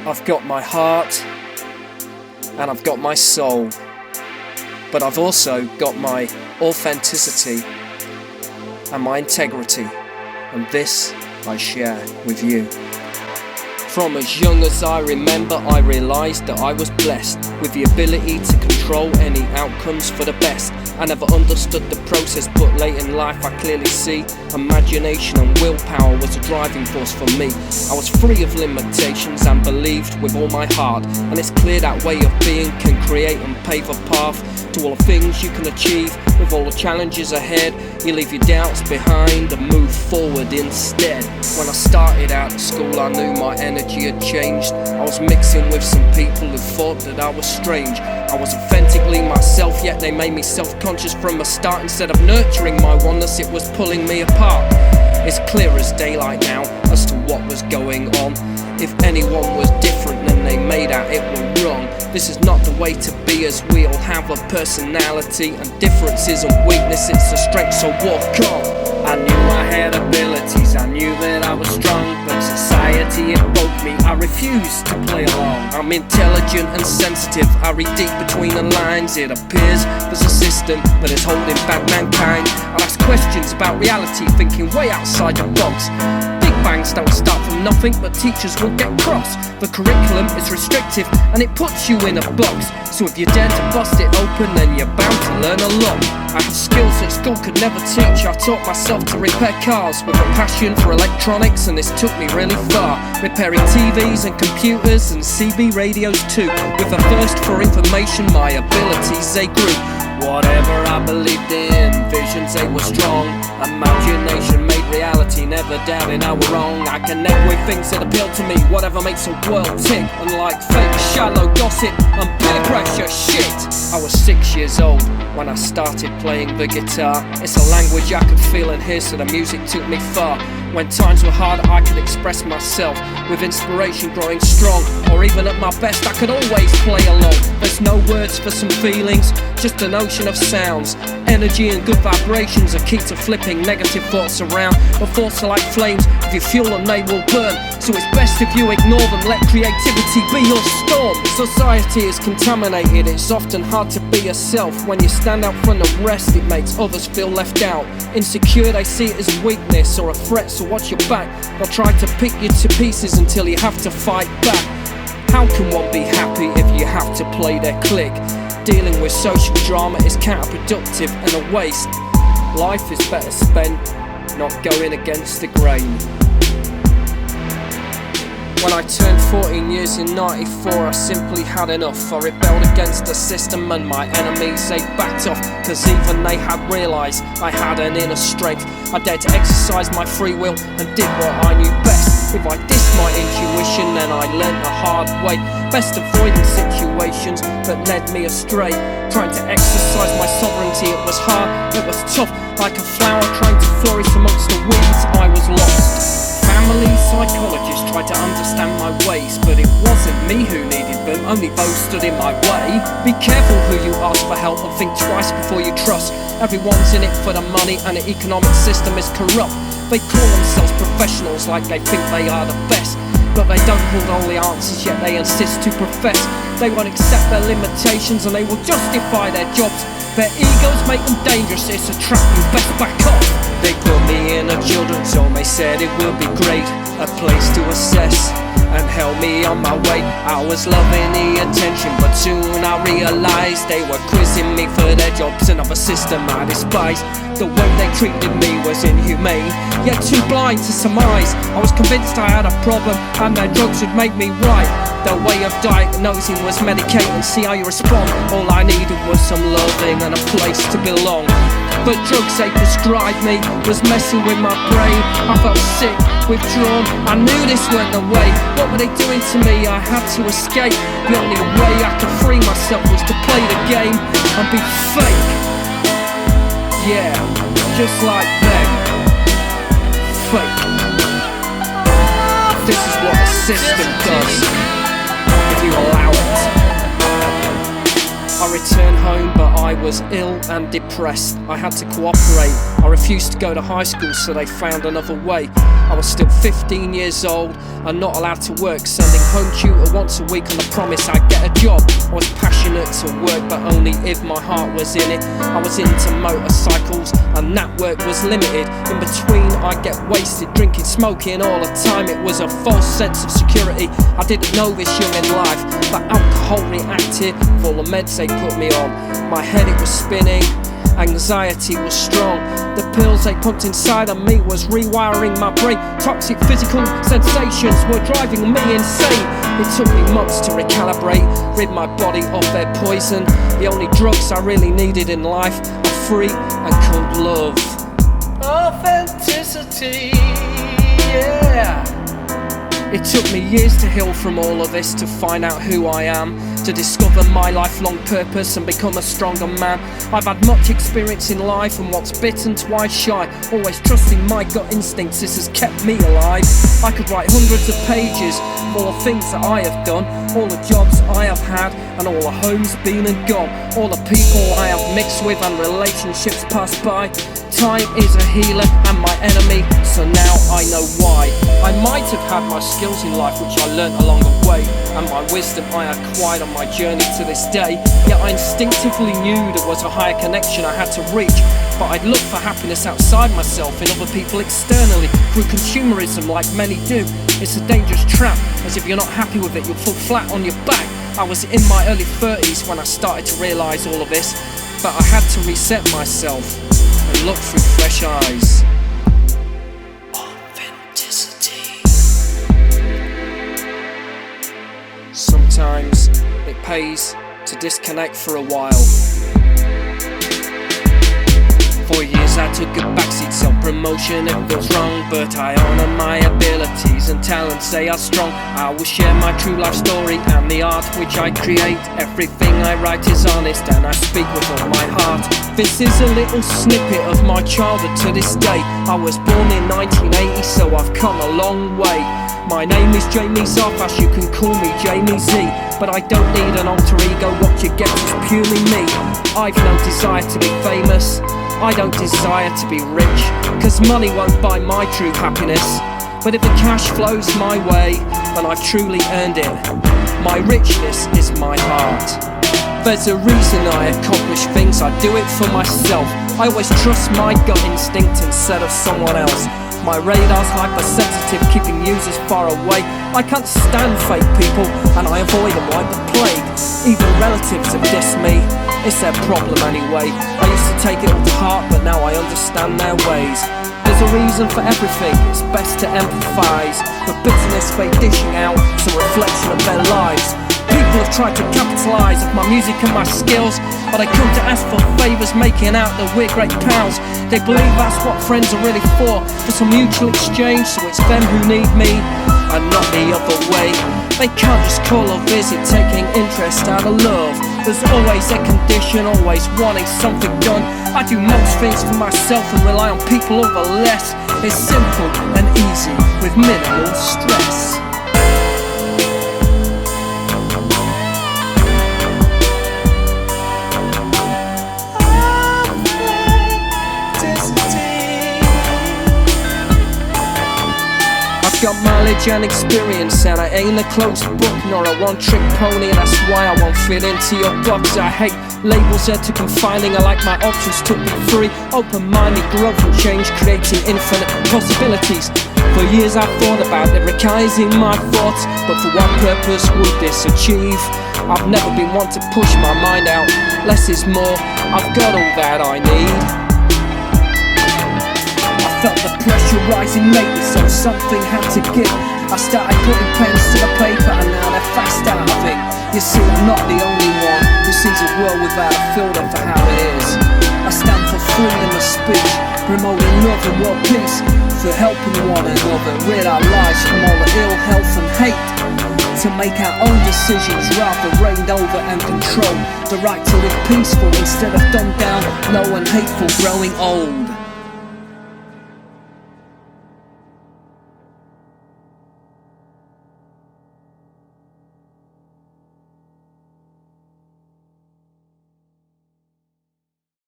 I've got my heart and I've got my soul, but I've also got my authenticity and my integrity, and this I share with you. From as young as I remember, I realised that I was blessed with the ability to control any outcomes for the best. I never understood the process, but late in life I clearly see imagination and willpower was a driving force for me. I was free of limitations and believed with all my heart, and it's clear that way of being can create and pave a path to all the things you can achieve. With all the challenges ahead, you leave your doubts behind and move forward instead. When I started out at school, I knew my energy had changed. I was mixing with some people who thought that I was strange. I was authentically myself, yet they made me self-conscious from the start. Instead of nurturing my oneness, it was pulling me apart. It's clear as daylight now as to what was going on. If anyone was different, then they made out it were wrong. This is not the way to be, as we all have a personality, and difference isn't weakness, it's a strength, so walk on. I knew I had abilities, I knew that I was strong, but society it broke me, I refused to play along. I'm intelligent and sensitive, I read deep between the lines. It appears there's a system that is holding back mankind. I'll ask questions about reality, thinking way outside the box. Bangs don't start from nothing, but teachers will get cross. The curriculum is restrictive and it puts you in a box. So if you dare to bust it open, then you're bound to learn a lot. I have skills that school could never teach. I taught myself to repair cars with a passion for electronics, and this took me really far. Repairing TVs and computers and CB radios too. With a thirst for information, my abilities they grew. Whatever I believed in, visions they were strong. Imagination made reality, never doubting I were wrong. I connect with things that appeal to me, whatever makes a world tick. Unlike fake, shallow gossip and peer pressure shit. I was 6 years old when I started playing the guitar. It's a language I could feel and hear, so the music took me far. When times were hard, I could express myself with inspiration growing strong. Or even at my best, I could always play along. There's no words for some feelings, just an ocean of sounds. Energy and good vibrations are key to flipping negative thoughts around. But thoughts are like flames, if you fuel them they will burn. So it's best if you ignore them, let creativity be your storm. Society is contaminated, it's often hard to be yourself. When you stand out from the rest, it makes others feel left out. Insecure, they see it as weakness or a threat, so watch your back. They'll try to pick you to pieces until you have to fight back. How can one be happy if you have to play their clique? Dealing with social drama is counterproductive and a waste. Life is better spent not going against the grain. When I turned 14 years in 94, I simply had enough. I rebelled against the system and my enemies, they backed off. Cause even they had realised I had an inner strength. I dared to exercise my free will and did what I knew best. If I dissed my intuition, then I learnt the hard way. Best avoiding situations that led me astray. Trying to exercise my sovereignty, it was hard, it was tough. Like a flower trying to flourish amongst the weeds, I was lost. Family psychologists tried to understand my ways, but it wasn't me who needed them, only those stood in my way. Be careful who you ask for help and think twice before you trust. Everyone's in it for the money and the economic system is corrupt. They call themselves professionals like they think they are the best, but they don't hold all the answers, yet they insist to profess. They won't accept their limitations and they will justify their jobs. Their egos make them dangerous, it's a trap, you best back off. They put me in a children's home, they said it would be great, a place to assess, and held me on my way. I was loving the attention, but soon I realised they were quizzing me for their jobs, another system I despised. The way they treated me was inhumane, yet too blind to surmise. I was convinced I had a problem and their drugs would make me right. Their way of diagnosing was medicate and see how you respond. All I needed was some loving and a place to belong. But drugs they prescribed me was messing with my brain. I felt sick, withdrawn, I knew this weren't the way. What were they doing to me? I had to escape. The only way I could free myself was to play the game and be fake. Yeah, just like them. Fake. This is what the system does, if you allow it. I I returned home, but I was ill and depressed. I had to cooperate. I refused to go to high school, so they found another way. I was still 15 years old and not allowed to work, sending home tutor once a week on the promise I'd get a job. I was passionate to work, but only if my heart was in it. I was into motorcycles and that work was limited. In between I'd get wasted, drinking, smoking all the time. It was a false sense of security. I didn't know this young in life, but alcohol reacted with all the meds they put me on. My head, it was spinning, anxiety was strong. The pills they pumped inside of me was rewiring my brain. Toxic physical sensations were driving me insane. It took me months to recalibrate, rid my body of their poison. The only drugs I really needed in life are free and called love. Authenticity, yeah. It took me years to heal from all of this, to find out who I am, to discover my lifelong purpose and become a stronger man. I've had much experience in life, and once bitten, twice shy. Always trusting my gut instincts, this has kept me alive. I could write hundreds of pages of all the things that I have done, all the jobs I have had, and all the homes been and gone, all the people I have mixed with and relationships passed by. Time is a healer and my enemy, so now I know why. I might have had my skills in life which I learnt along the way, and my wisdom I acquired on my journey to this day. Yet I instinctively knew there was a higher connection I had to reach, but I'd look for happiness outside myself, in other people externally, through consumerism like many do. It's a dangerous trap, as if you're not happy with it, you'll fall flat on your back. I was in my early 30s when I started to realise all of this, but I had to reset myself and look through fresh eyes. Authenticity. Sometimes it pays to disconnect for a while. 4 years I took a backseat, self-promotion, it goes wrong, but I honour my abilities and talents, they are strong. I will share my true life story and the art which I create. Everything I write is honest and I speak with all my heart. This is a little snippet of my childhood to this day. I was born in 1980, so I've come a long way. My name is Jamie Zarfas, you can call me Jamie Z, but I don't need an alter ego, what you get is purely me. I've no desire to be famous, I don't desire to be rich, cause money won't buy my true happiness. But if the cash flows my way, then I've truly earned it. My richness is my heart. There's a reason I accomplish things, I do it for myself. I always trust my gut instinct instead of someone else. My radar's hypersensitive, keeping users far away. I can't stand fake people, and I avoid them like the plague. Even relatives have dissed me, it's their problem anyway. I used to take it all to heart, but now I understand their ways. There's a reason for everything, it's best to empathise. The bitterness they dishing out is a reflection of their lives. People have tried to capitalise off my music and my skills, but I come to ask for favours, making out that we're great pals. They believe that's what friends are really for some mutual exchange, so it's them who need me and not the other way. They can't just call or visit, taking interest out of love. There's always a condition, always wanting something done. I do most things for myself and rely on people over less. It's simple and easy with minimal stress. Got mileage and experience, and I ain't a closed book nor a one-trick pony. That's why I won't fit into your box. I hate labels, they're too confining. I like my options to be free, open-minded, growth and change, creating infinite possibilities. For years I've thought about lyricising my thoughts, but for what purpose would this achieve? I've never been one to push my mind out. Less is more, I've got all that I need. Felt the pressure rising lately, so something had to give. I started putting pens to the paper and now they're fast out of it. You see, I'm not the only one who sees a world without a filter for how it is. I stand for freedom of speech, promoting love and world peace, for helping one another, rid our lives from all the ill health and hate, to make our own decisions rather reigned over and control. The right to live peaceful instead of dumbed down, low and hateful, growing old.